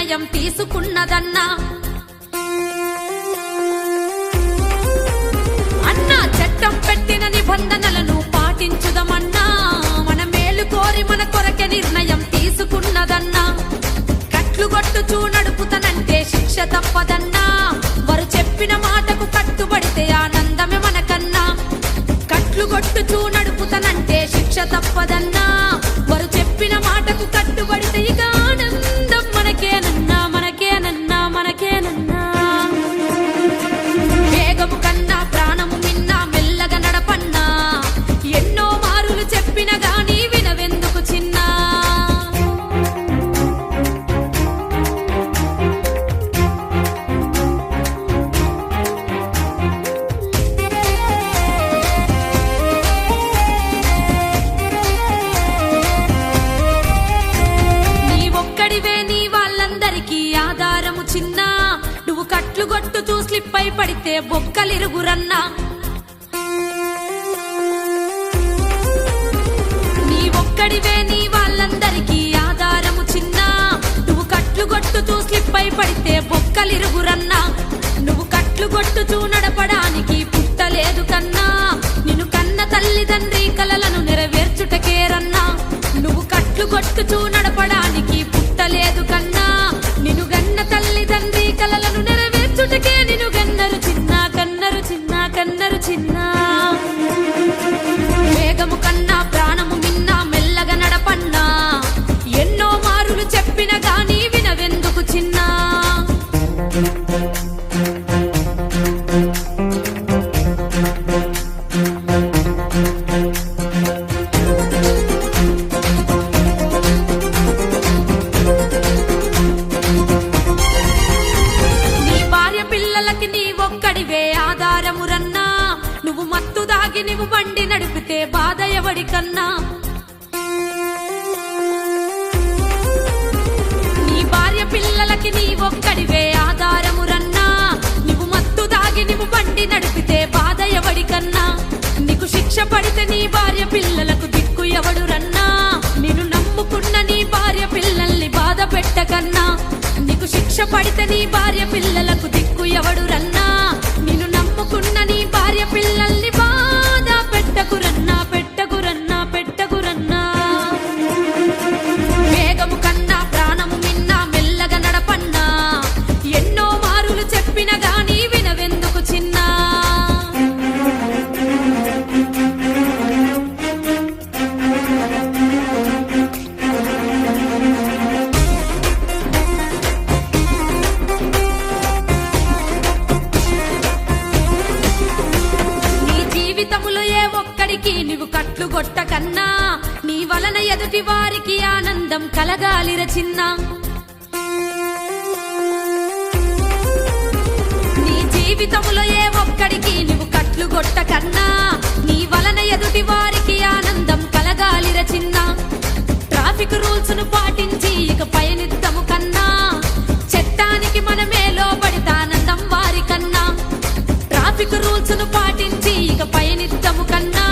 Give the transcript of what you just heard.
నిర్ణయం తీసుకున్నదన్నా. అన్నా చట్టం పెట్టిన నిబంధనలను పాటించుదమన్నా. మన మేలు కోరి మన కొరకే నిర్ణయం తీసుకున్నదన్నా. కట్లు కొట్టుచూ నడుపుతనంటే శిక్ష తప్పదన్నా. వారు చెప్పిన మాటకు కట్టుబడితే ఆనందమే మనకన్నా. కట్లు కొట్టుచూ నడుపుతనంటే శిక్ష తప్పదన్నా. వారు చెప్పిన మాటకు కట్టుబడితే ఇక ఆనందం మనకేనన్నా, మనకేనన్నా, మనకేనన్నా. వేగము కన్నా ప్రాణము మిన్నా మెల్లగా నడపన్నా. ఎన్నో మారులు చెప్పిన గానీ వినవెందుకు చిన్నా. ఆధారము చిన్నా. నువ్వు కట్లు కొట్టుతూ స్లిప్ అయి పడితే బొక్కలిరుగురన్నా. నీ ఒక్కడివే నీ వాళ్ళందరికీ ఆధారము చిన్నా. నువ్వు కట్లు కొట్టుతూ స్లిప్ అయి పడితే బొక్కలిరుగురన్నా. నువ్వు కట్లు కొట్టుతూ నడపడానికి పుట్టలేదు కన్నా. నిన్ను కన్న తల్లిదండ్రి కలలను నెరవేర్చుటకేరన్నా. నువ్వు కట్లు కొట్టుతూ నడపడానికి పుట్టలేదు కన్నా. నిన్ను గన్న తల్లిదండ్రి కలలను నెరవేర్చుటకే నిన్ను గన్నరు చిన్న, కన్నరు చిన్న, కన్నరు చిన్న. వేగము కన్నా ప్రాణము మిన్నా మెల్లగా నడపన్నా. ఎన్నో మారులు చెప్పిన గానీ వినవెందుకు చిన్నా. ఆధారమురన్నా. నువ్వు మత్తు దాగి నువ్వు బండి నడిపితే బాధ ఎవడికన్నా. నీ భార్య పిల్లలకి నీ ఒక్కడివే ఆధారమురన్నా. నువ్వు మత్తు దాగి నువ్వు బండి నడిపితే బాధ ఎవడికన్నా. నీకు శిక్ష పడితే నీ భార్య పిల్లలకు దిక్కు ఎవడు రన్నా. నిన్ను నమ్ముకున్న నీ భార్య పిల్లల్ని బాధ పెట్టకన్నా. నీకు శిక్ష పడితే నీ భార్య పిల్లలకు దిక్కు ఎవడు రన్నా. నిన్ను నమ్ముకున్న నీ భార్య పిల్లల్ని బాధ పెట్టకురన్నా, పెట్టకురన్నా, పెట్టకురన్నా. వేగము కన్నా ప్రాణము మిన్నా మెల్లగా నడపన్నా. ఎన్నో మారులు చెప్పిన గానీ వినవెందుకు చిన్నా. నువ్వు కట్లు కొట్టకన్నా. నీ వలన ఎదుటి వారికి ఆనందం కలగాలిర చిన్న. నీ జీవితములో ఏ ఒక్కడికి నువ్వు కట్లు కొట్టకన్నా. నీ వలన ఎదుటి వారికి ఆనందం కలగాలిర చిన్న. ట్రాఫిక్ రూల్స్ ను పాటించి ఇక పయనిద్దము కన్నా. చట్టానికి మనమే లోబడితే ఆనందం వారికన్నా. ట్రాఫిక్ రూల్స్ ను పాటించి ఇక పయనిద్దము కన్నా.